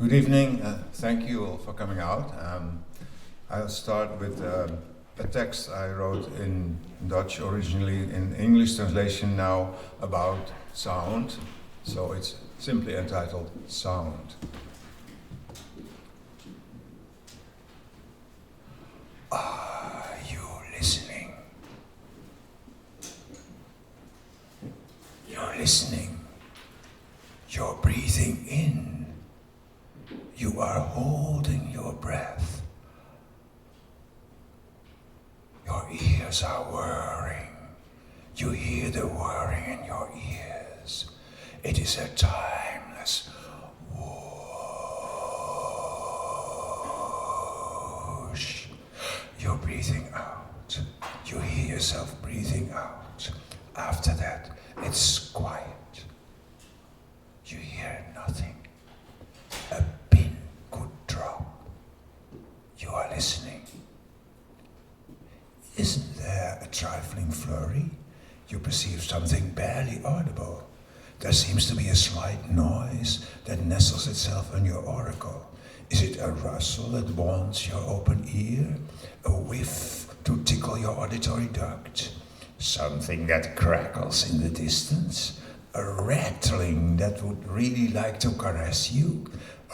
Good evening. Thank you all for coming out. I'll start with a text I wrote in Dutch originally, in English translation now, about sound. So it's simply entitled Sound. Are you listening? You're listening. You're breathing in. You are holding your breath. Your ears are whirring. You hear the whirring in your ears. It is a timeless whoosh. You're breathing out. You hear yourself breathing out. After that, it's quiet. You hear nothing. A pin could drop. You are listening. Isn't there a trifling flurry? You perceive something barely audible. There seems to be a slight noise that nestles itself on your auricle. Is it a rustle that warms your open ear? A whiff to tickle your auditory duct? Something that crackles in the distance? A rattling that would really like to caress you?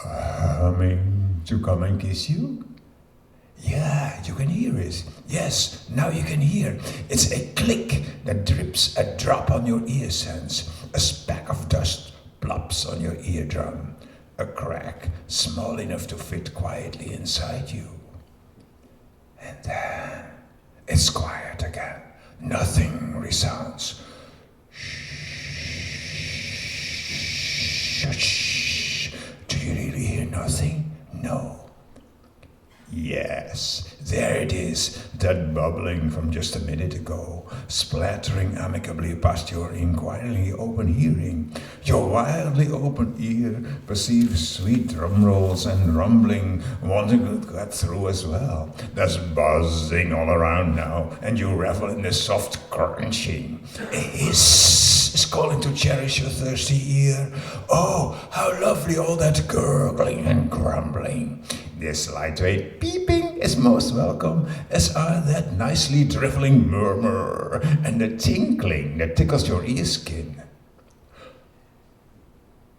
A humming to come and kiss you? Yeah, you can hear it. Yes, now you can hear. It's a click that drips a drop on your ear sense. A speck of dust plops on your eardrum. A crack small enough to fit quietly inside you. And then it's quiet again. Nothing resounds. Shh. Do you really hear nothing? No. Yes, there it is, that bubbling from just a minute ago, splattering amicably past your inquiringly open hearing. Your wildly open ear perceives sweet drum rolls and rumbling, wanting to cut through as well. There's buzzing all around now, and you revel in the soft crunching. A hiss is calling to cherish your thirsty ear. Oh, how lovely all that gurgling and grumbling. This lightweight peeping is most welcome, as are that nicely driveling murmur and the tinkling that tickles your ear skin.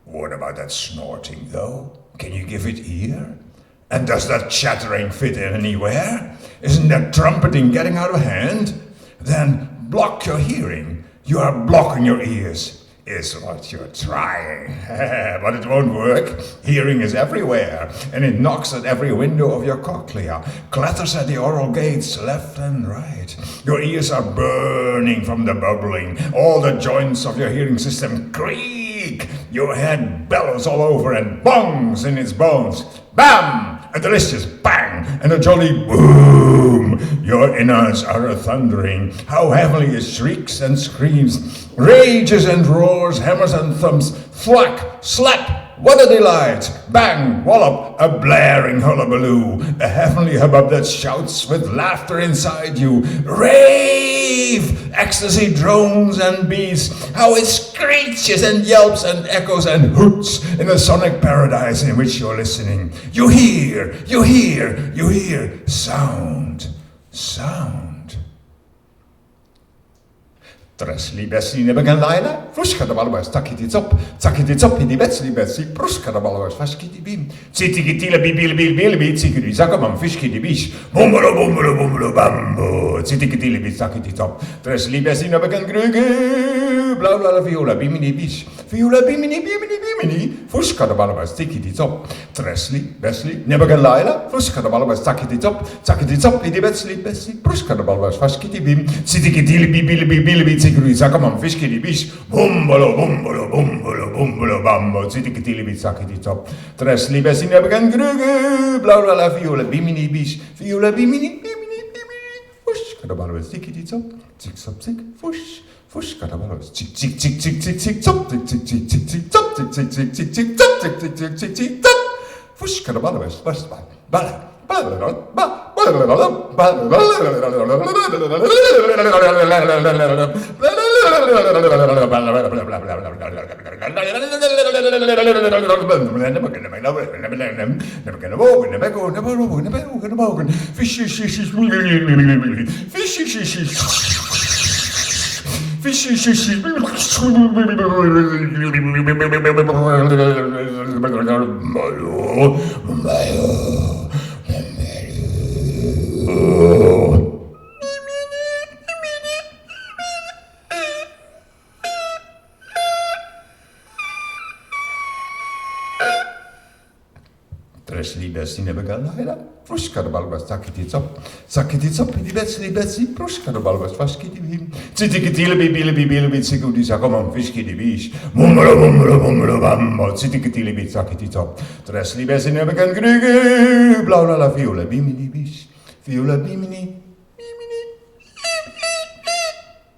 What about that snorting, though? Can you give it ear? And does that chattering fit in anywhere? Isn't that trumpeting getting out of hand? Then block your hearing. You are blocking your ears. Is what you're trying, but it won't work. Hearing is everywhere, and it knocks at every window of your cochlea, clatters at the oral gates left and right. Your ears are burning from the bubbling. All the joints of your hearing system creak. Your head bellows all over and bongs in its bones. Bam! A delicious bang and a jolly boom. Your innards are a-thundering. How heavily it shrieks and screams, rages and roars, hammers and thumps, thwack, slap. What a delight! Bang, wallop, a blaring hullabaloo, a heavenly hubbub that shouts with laughter inside you. Rave! Ecstasy drones and beats, how it screeches and yelps and echoes and hoots in the sonic paradise in which you're listening. You hear sound. Tresli besli nebegan laila, fruska de balwas, takiti zop, hidi betsli, pruska de balwas, vaskiti bim, citikitila bibi, tsikiri zakamam, fiski di bish, bumbulo, bambo, citikitila bi takiti top, tresli besli nebegan gruge, bla bla viola, bimini bish, viola bimini, fruska de balwas, tikiti top, tresli besli nebegan laila, fruska de balwas, takiti top, hidi betsli, pruska de balwas, vaskiti bim, citikitila bibi, Zakamam, fish kitty bish, bumbulo, bambo, zitikitili bit sakiti top. Tresli bessin nebegan gruge, bla bla la viola, bimini bish, viola bimini, fush, kadabalwa, zikiti top, zik, fush, kadabalwa, zik, top, zik, top, fush, kadabalwa, bala. Tresli Bessie Nebeganahela, Pruska the Balbas, Sakitits up, the Betsy, Pruska the Balbas, Faskiti Bim, Citicatilla Billy Sigudi Sacomon, Fishki the Beach, Mumolo Bambo, Citicatilla Bit Sakitits up, Tresli Bessie Nebegan Griggy, Blaula la Viola, Bimini Bish, Viola Bimini,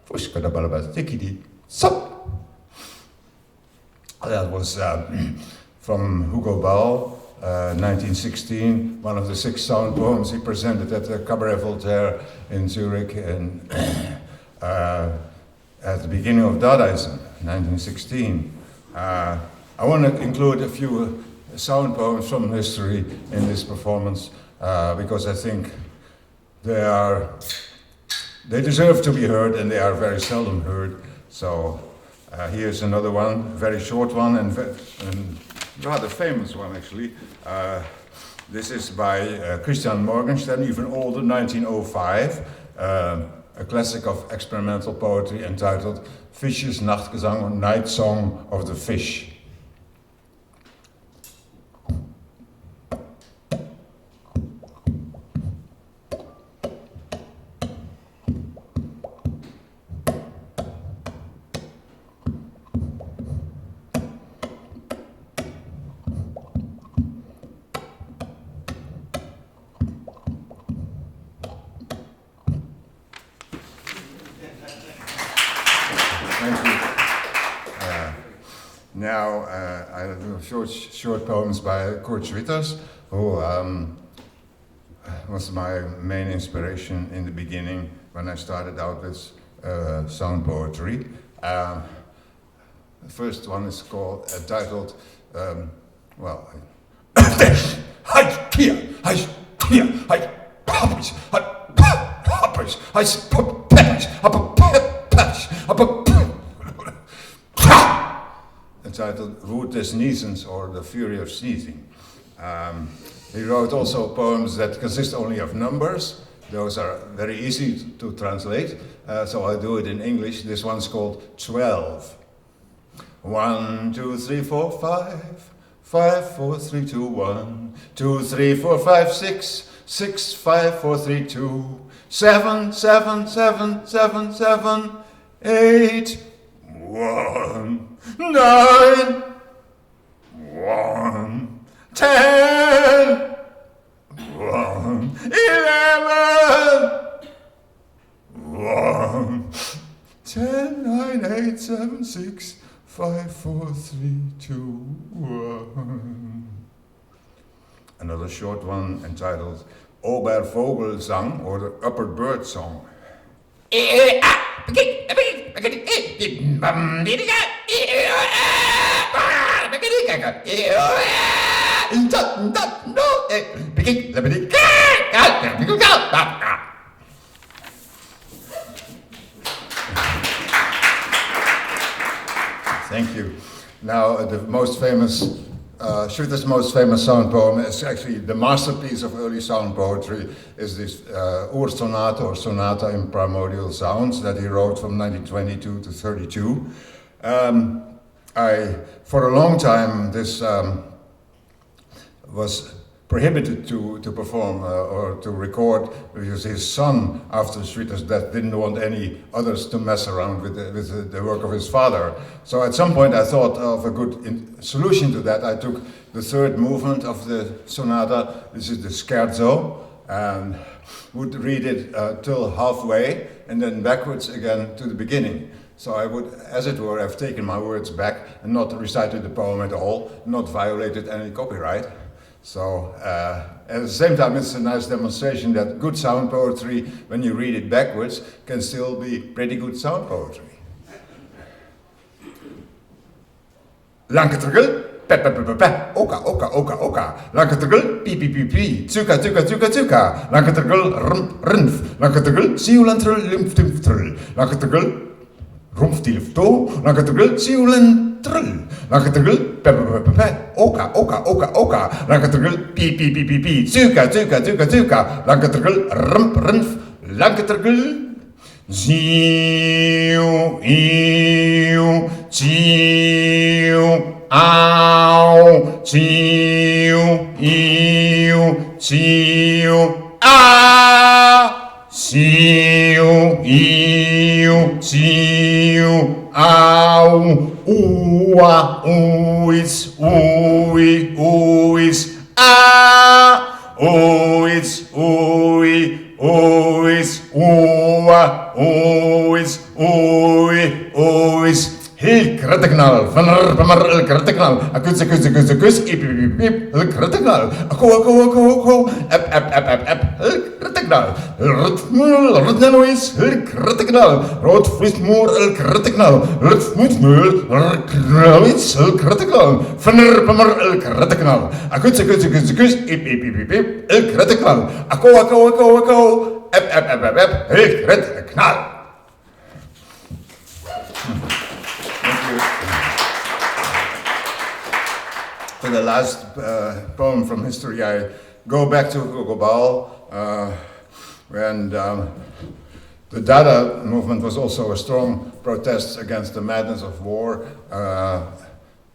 Pruska the Balbas, Tikiti, Sup. That was from Hugo Ball. 1916, one of the 6 sound poems he presented at the Cabaret Voltaire in Zurich and at the beginning of Dadaism, 1916. I want to include a few sound poems from history in this performance because I think they deserve to be heard and they are very seldom heard. So here's another one, very short one and rather famous one actually. This is by Christian Morgenstern, even older, 1905, a classic of experimental poetry entitled Fisch's Nachtgesang, or Night Song of the Fish. Now, I have short poems by Kurt Schwitters, who was my main inspiration in the beginning when I started out with sound poetry. The first one is titled, entitled Woed des Niesens, or The Fury of Sneezing. He wrote also poems that consist only of numbers. Those are very easy to translate, so I'll do it in English. This one's called 12. 1, 2, 3, 4, 5. 5, 4, 3, 2, 1. 2, 3, 4, 5, 6. 6, 5, 4, 3, 2. 7, 7, 7, 7, 7. 8, 1. 9, 1, 10, 1, 11, 1, 10, 9, 8, 7, 6, 5, 4, 3, 2, 1. Another short one entitled Obervogelsang, or the Upper Bird Song. Thank you. Now, the most famous, Schwitter's most famous sound poem is actually the masterpiece of early sound poetry, is this Ursonata, or Sonata in Primordial Sounds, that he wrote from 1922 to 32. For a long time, this was prohibited to perform or to record, because his son, after Schwitter's death, didn't want any others to mess around with the work of his father. So at some point I thought of a good solution to that. I took the third movement of the sonata, this is the scherzo, and would read it till halfway and then backwards again to the beginning. So I would, as it were, have taken my words back and not recited the poem at all, not violated any copyright. So at the same time, it's a nice demonstration that good sound poetry, when you read it backwards, can still be pretty good sound poetry. Lanketrugel, pe pe pe pe pe, oka oka oka oka. Lanketrugel, pi pi pi pi, tsuka tsuka tsuka tsuka. Lanketrugel, rnf. Lanketrugel, siulantrul limftimftrul. Lanketrugel, rumpftilfto. Lanketrugel, siulantrul. Lanketrugel, pe pe pe pe pe, oka oka oka oka. Lanketrugel, pi pi pi pi pi, tsuka tsuka tsuka tsuka. Lanketrugel, rnf. Lanketrugel. Zieuw, eeuw, zieuw, auw, zieuw, eeuw, zieuw, ah! Zieuw, eeuw, zieuw, auw, oewa, oeits, oei, oeis, ah! Oeits, oei. Ois, oa, ois, oei, ois. Heel kratteknal, van el kratteknal. Akus, ip, ip, ip, el kratteknal. Ako, ep, el kratteknal. Rutnanois, el kratteknal. Rood vismoer, el kratteknal. Rutmoedmeul, el kratteknal. Van el kratteknal. Akus, ip, el kratteknal. Ako, ep, el kratteknal. For the last poem from history, I go back to Hugo Ball, and the Dada movement was also a strong protest against the madness of war.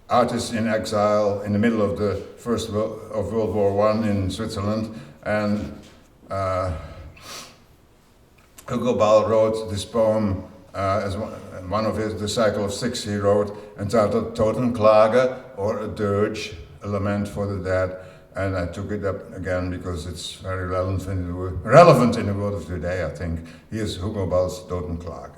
Artists in exile in the middle of the First of World War I in Switzerland, and Hugo Ball wrote this poem as one of the cycle of six he wrote, entitled Totenklage, or a dirge, a lament for the dead. And I took it up again because it's very relevant in the world of today, I think. Here's Hugo Ball's Totenklage.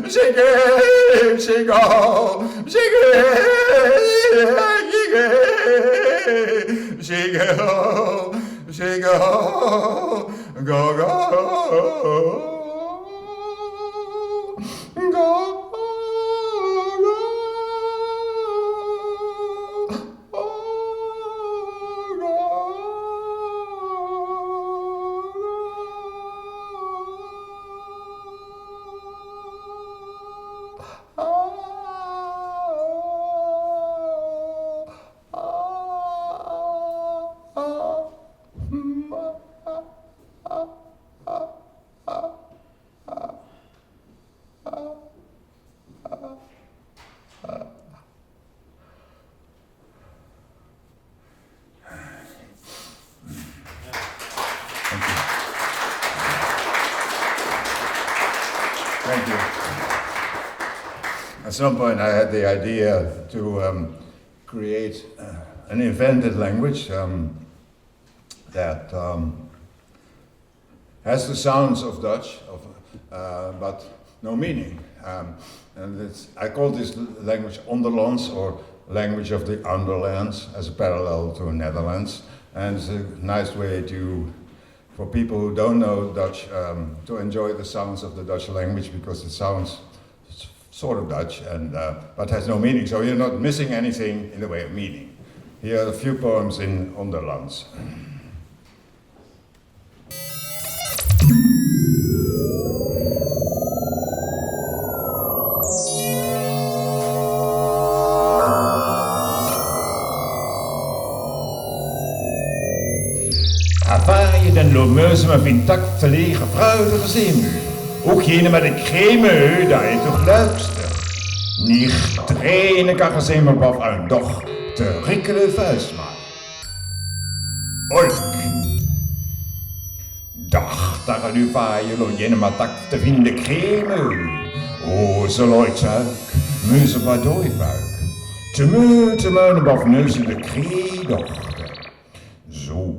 zingen, zingen, go, go. Thank you. At some point I had the idea to create an invented language that has the sounds of Dutch, but no meaning. And I call this language Onderlands, or language of the Underlands, as a parallel to Netherlands. And it's a nice way for people who don't know Dutch to enjoy the sounds of the Dutch language, because it sounds sort of Dutch, but has no meaning. So you're not missing anything in the way of meaning. Here are a few poems in Onderlands. Avaaien den lomeuze met intact lege fruidige zeemuur. Ook jene met de creme, daar je toch luister. Nicht trainen kan gezien maar baf aan doch te rikkelen vuist maar. Olk. Dag, daar gaan u vaaien, lo jene maar tak te vinden creme. O, zo looitzuik, muze wat dooivuik. Te meunen baf neuzen de kreedochter. Zo.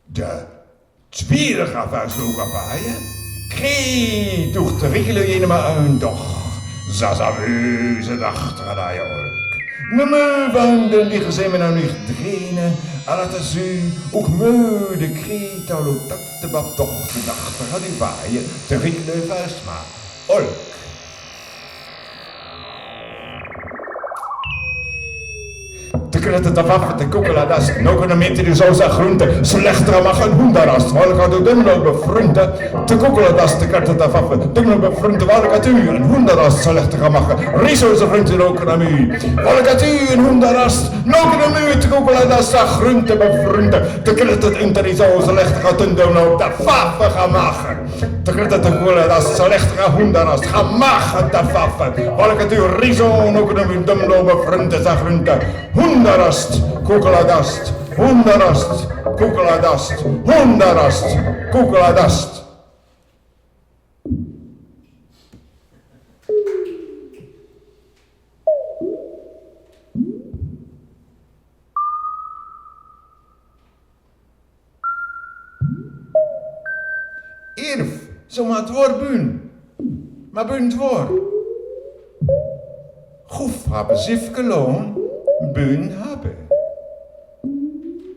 De tweede gaat vuist ook afvaaien. Kree, toch te rikkelen jene maar een doch. Zazamuze dachter daar je olk. Ne me van de liggen zijn me nou niet drenen. En dat is u ook me de kree talo tak te baf doch de dachter gaat u vaaien. Te rikkelen vuist maar. Olk. De waffen, de koekeladas, nog een meter de zosa groente, slechter mag een hoendarast, waar gaat u dumlo befrunten, de koekeladas, de karten de waffen, dumlo befrunten, waar gaat u een hoendarast, slechter mag, riso ze groente ook naar u, waar gaat u een hoendarast, nog een meter de koekeladas, de groente befrunten, de karten inter die zo slechter gaat u dumlo de waffen gaan maken, de karten de koekeladas, slechter hoendarast, gaan maken de waffen, waar gaat u riso nog een meter dumlo befrunten, de groente, hoendarast, koekeladast, hoendarast, koekeladast, hoendarast, koekeladast. Irf, zo maar het woord buun, maar buun het woord. Goef hebben zifke loon. Buun hebben.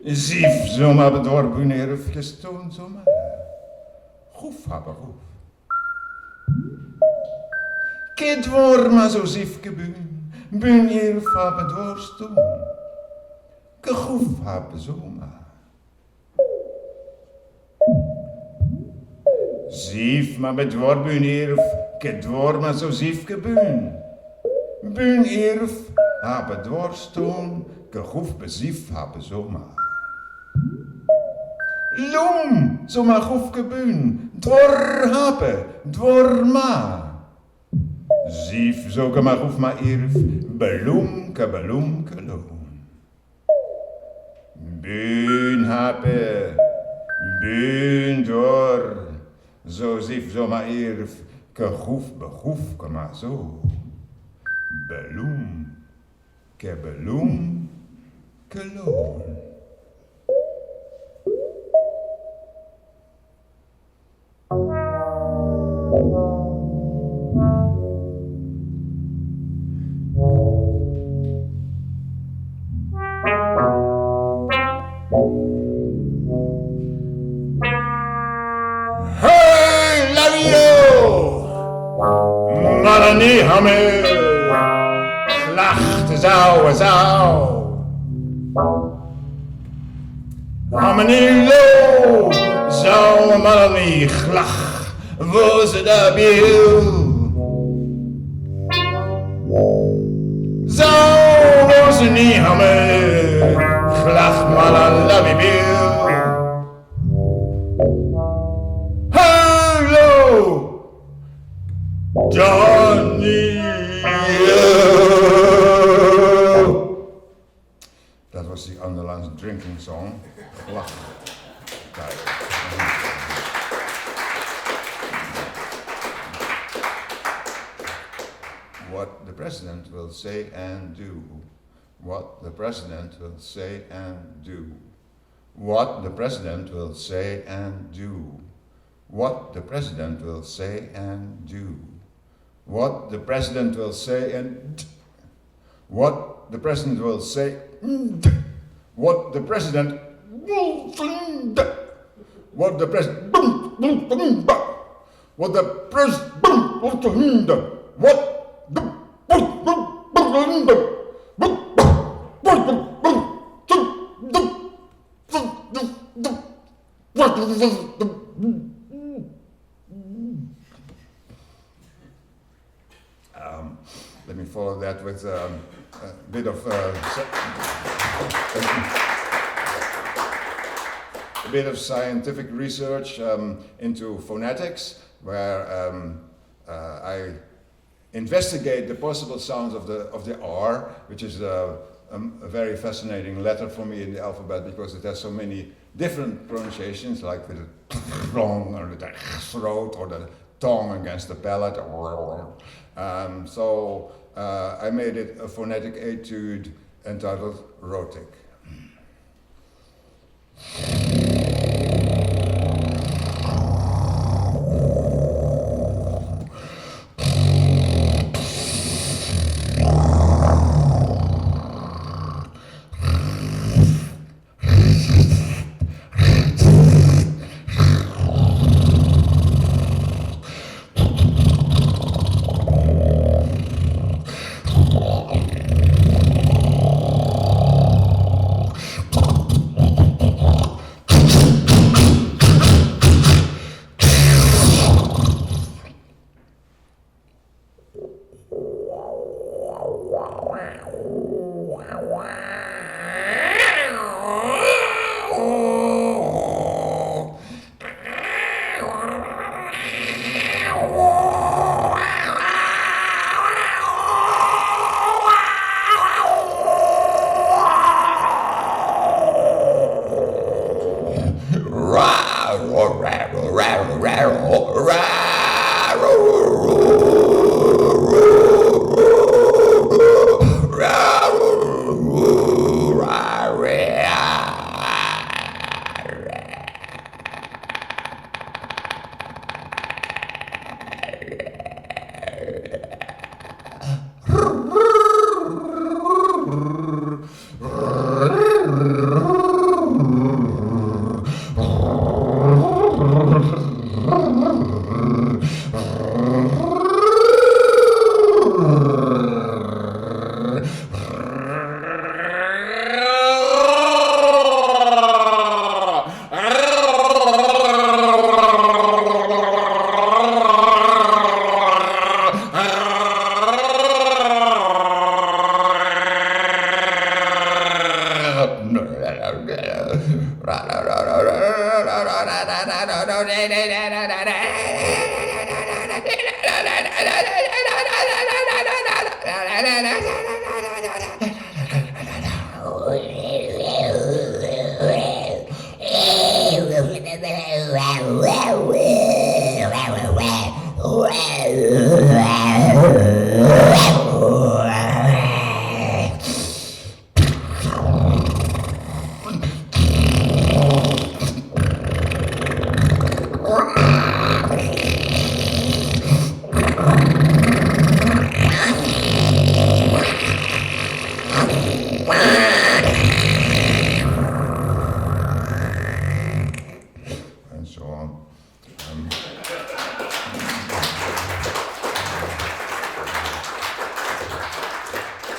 Zief zomaar bedorp buun erfjes toon zomaar. Goef hebben goef. Kid woord maar zo ziefke buun. Buun erf hebben doorstoon. Ke goef hebben zomaar. Zief maar bedorp buun erf. Kid woord maar zo ziefke buun. Buun erf. Hebben dwarstoon, gegroef bezief hebben zomaar. Loom, zomaar groef gebuun, dwar hebben, dwar ma. Zief zoke maar groef maar erf, beloemke loon. Buun hebben, buun dwar, zo zief zomaar erf, gegroef maar zo. Beloem. Kebeloem, keloon. nie hammer, lacht zauwe zau. Hammer lo, zou maar niet glach, wo ze daar biel. Zou wo ze niet hammer, glach maar aan la biel. Hallo, Johnny. That was the Underlands drinking song. Glach. What the president will say and do. What the president will say and do. What the president will say and do. What the president will say and do. What the president will say and what the president will say. What the president will say. What the president. What the president. What let me follow that with a bit of a bit of scientific research into phonetics, where I investigate the possible sounds of the R, which is a very fascinating letter for me in the alphabet because it has so many different pronunciations, like with the long or the throat or the tongue against the palate. So I made it a phonetic etude entitled Rhotic.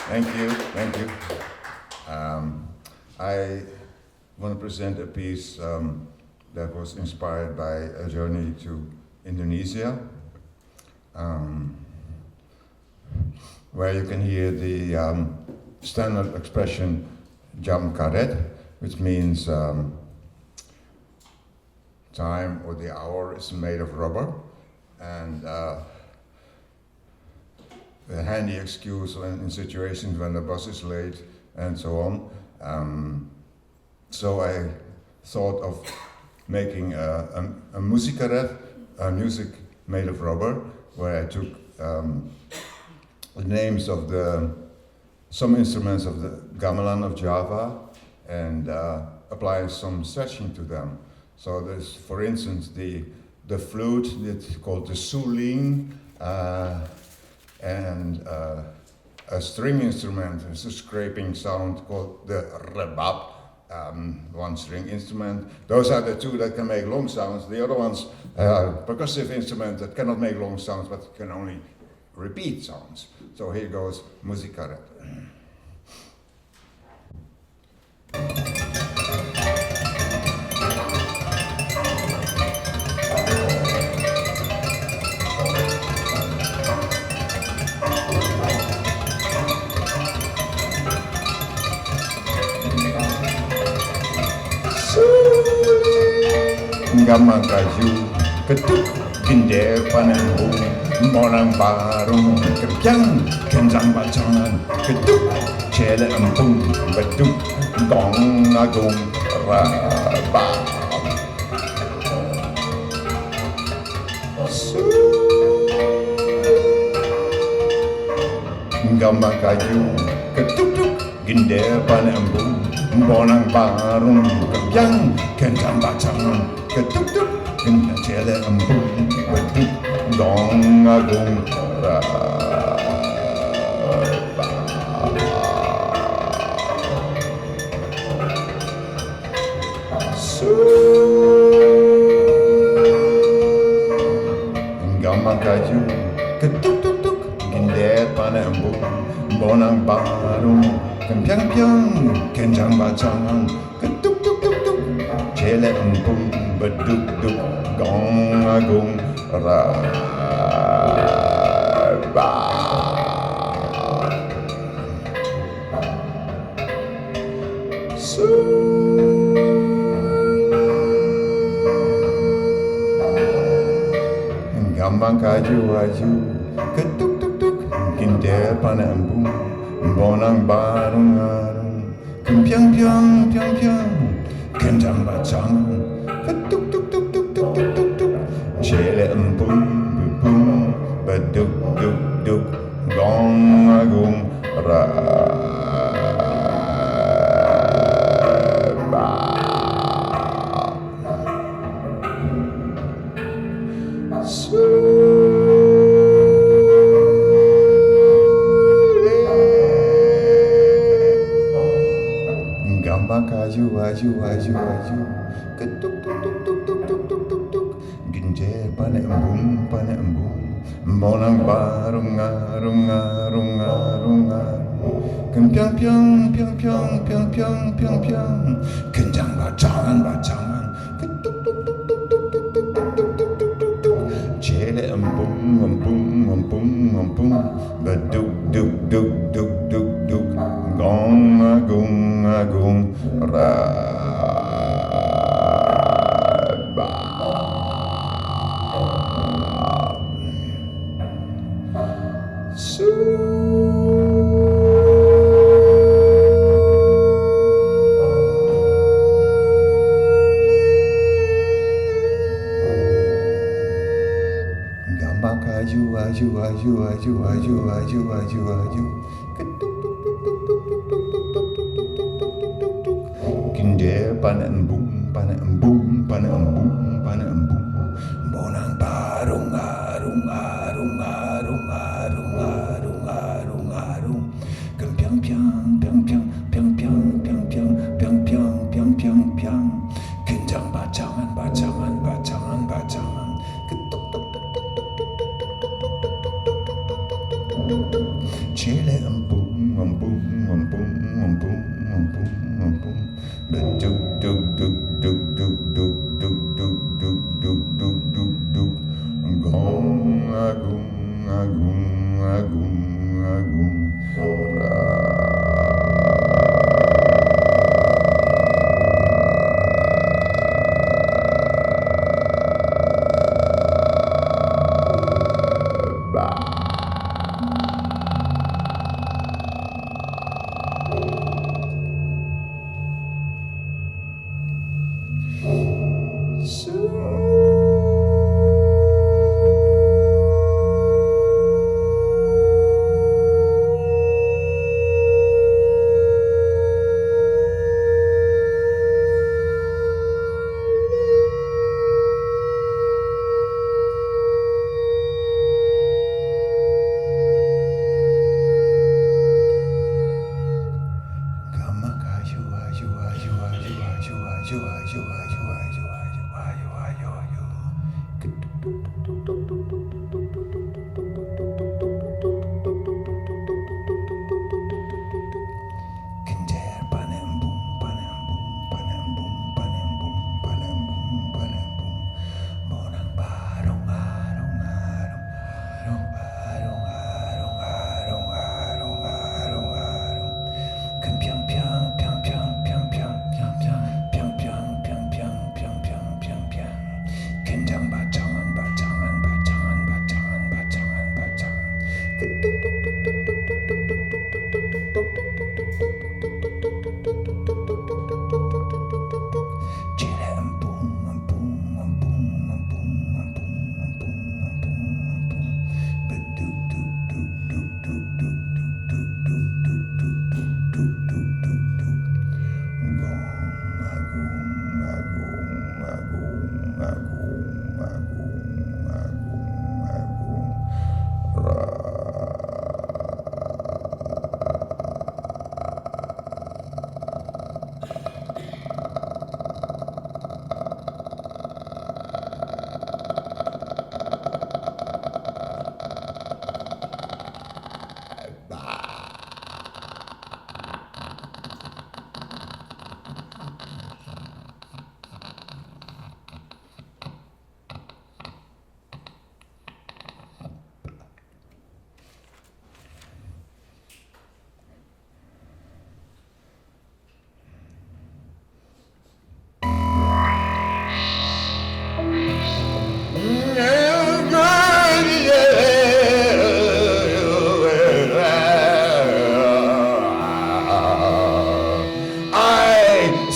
Thank you, thank you. I want to present a piece that was inspired by a journey to Indonesia, where you can hear the standard expression jam karet, which means time or the hour is made of rubber, and a handy excuse in situations when the bus is late and so on. So I thought of making a musikaret, a music made of rubber, where I took the names of some instruments of the gamelan of Java and apply some stretching to them. So there's, for instance, the flute that's called the suling, and a string instrument. It's a scraping sound called the rebab, one string instrument. Those are the two that can make long sounds. The other ones are percussive instruments that cannot make long sounds but can only repeat sounds. So here goes musikaret. Gamang kaju, ketuk, gender panambu, morang barung, kepiang, kenjang bacangan, ketuk, cele empung, beduk, gong agung, raba. Gamang kaju, ketuk, gender panambu, morang barung, kepiang, kenjang bacangan, ketuk-tuk, kena cele empung, beduk, gong agung, raba. Gamang kaju, ketuk-tuk-tuk, gender pana empung, bonang barung, kempiang-piang, kenjang bacangan, ketuk-tuk-tuk-tuk, cele empung, beduk-duk, gong agung, raba. Gamang kaju-aju, ketuk-tuk-tuk, kinder panambung, bonang barung-arung, kempiang-piang, piang-piang, kenjang bacangan, ketuk-tuk-tuk-tuk-tuk-tuk-tuk, cele empung, bupung, beduk-duk-duk, gong agung, raba. Gamang kaju-aju, ketuk-tuk-tuk-tuk-tuk-tuk-tuk, ginjer panembung, bonang barung-arung, kempiang-piang, piang-piang, piang-piang, piang-piang, kenjang bacangan, ketuk-tuk-tuk-tuk-tuk-tuk-tuk-tuk-tuk, cele empung, beduk-duk-duk-duk-duk-duk, gong agung, raba. Gamang kaju-aju, ketuk-tuk-tuk-tuk-tuk-tuk-tuk-tuk-tuk-tuk-tuk, kinder panembung, bonang barung, kempiang-piang, piang-piang, kenjang bacangan, ketuk-tuk-tuk-tuk-tuk-tuk-tuk-tuk-tuk-tuk-tuk-tuk, cele empung,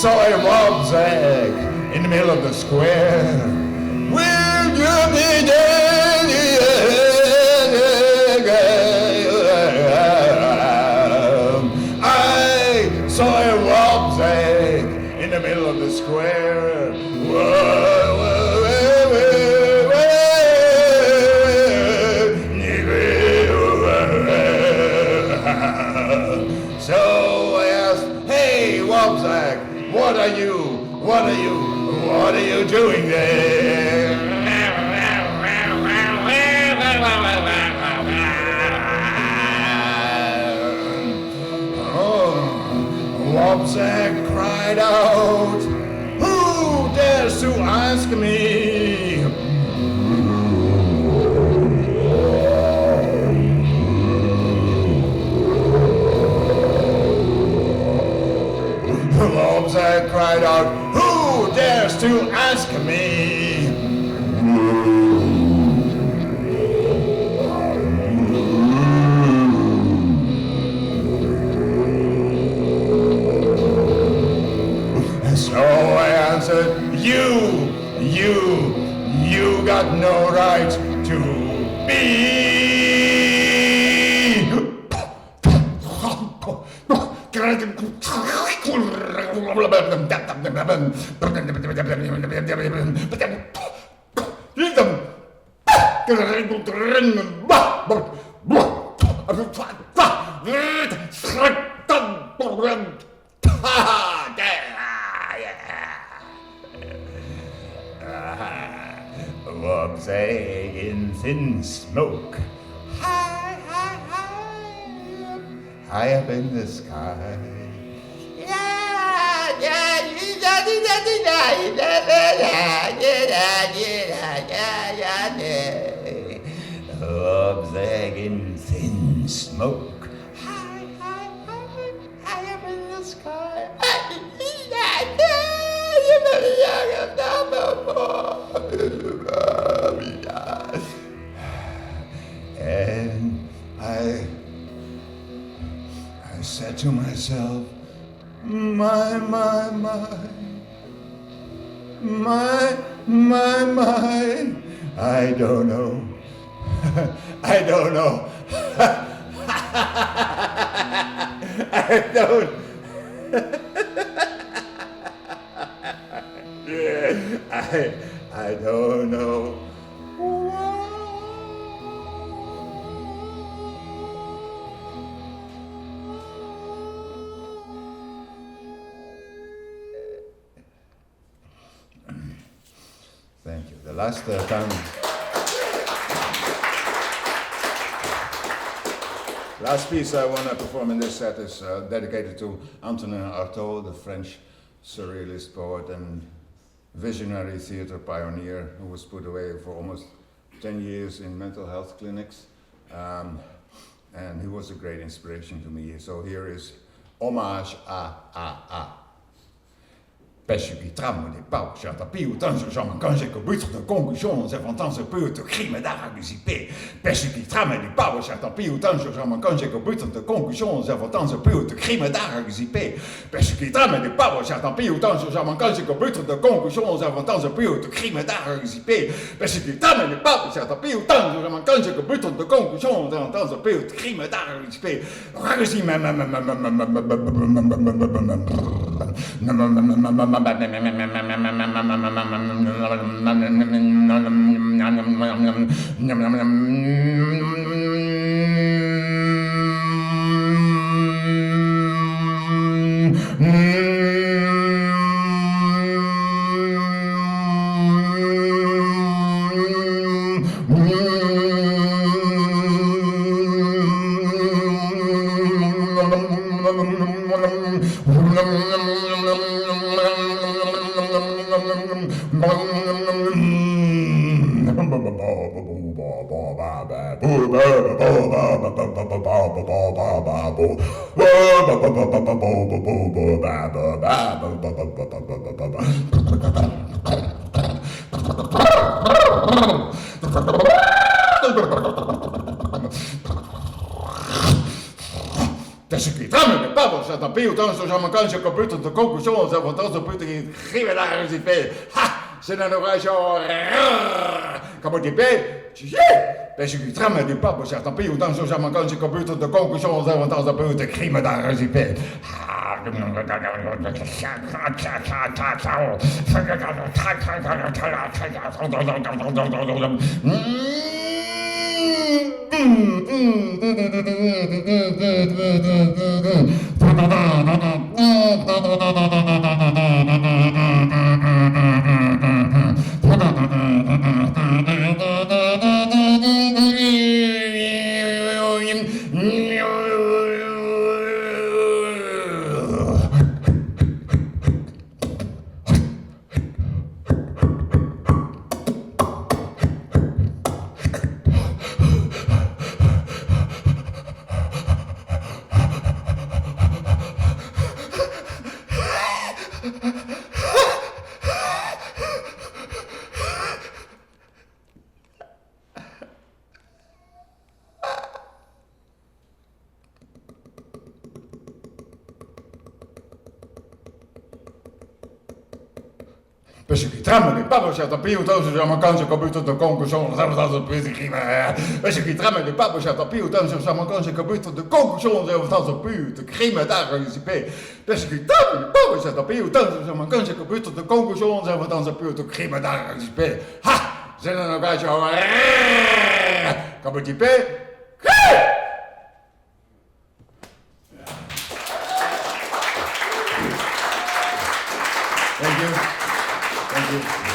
saw a rob's egg in the middle of the square. Will you be there? I saw a rob's egg in the middle of the square. So I asked, hey, Wobsack, what are you doing there? Oh, Wobsack cried out, who dares to ask me? Wobsack cried out, who dares to ask me? So I answered, you got no right to be. Wobsack in thin smoke. Hi, hi, hi. high up in the sky. Up there in thin smoke, high up in the sky. And I said to myself, my, I don't know. I don't know. I don't. I don't know. Thank you. The last time. Last piece I want to perform in this set is dedicated to Antonin Artaud, the French surrealist poet and visionary theater pioneer who was put away for almost 10 years in mental health clinics. And he was a great inspiration to me. So here is Hommage à. Pêche qui trame des pas, cher tapis, autant je j'en quand j'ai que but de conclusion, c'est fantant ce peu de crime d'arabisipé. Pêche qui trame des pas, cher tapis, autant je j'en quand j'ai que but de conclusion, c'est fantant ce peu de crime d'arabisipé. Pêche qui trame des pas, cher tapis, autant je j'en quand j'ai que but de conclusion, c'est fantant ce peu de crime d'arabisipé. Pêche qui trame des pas, cher tapis, autant je j'en quand j'ai que but de conclusion, c'est fantant ce peu de crime d'arabisipé. Pêche qui trame des pas, cher tapis, autant je j'en quand j'ai que but de conclusion, c'est fantant ce peu de crime d'arabisipé. C'est un orage comme tu payes, pêche qui trame des pas, cher tapis, autant je j'en quand j'ai que but de conclusion, c'est fantant ce peu de crime d'arabisipé. Pêche qui trame des pas, cher tapis, autant je j'en quand j'ai que but de conclusion, c'est fantant ce peu de crime. Pêche qui trame des pas, cher tapis, autant je j'en quand j'ai que but de conclusion, c'est fantant ce peu de crime d'arabisipé. Pêche qui trame des pas, cher tapis, autant je j'en quand j'ai que but de conclusion, c'est fantant ce peu de crime d'arabisipé. Ha! Je n'en ai pas comme un petit peu. Thank you. Thank you.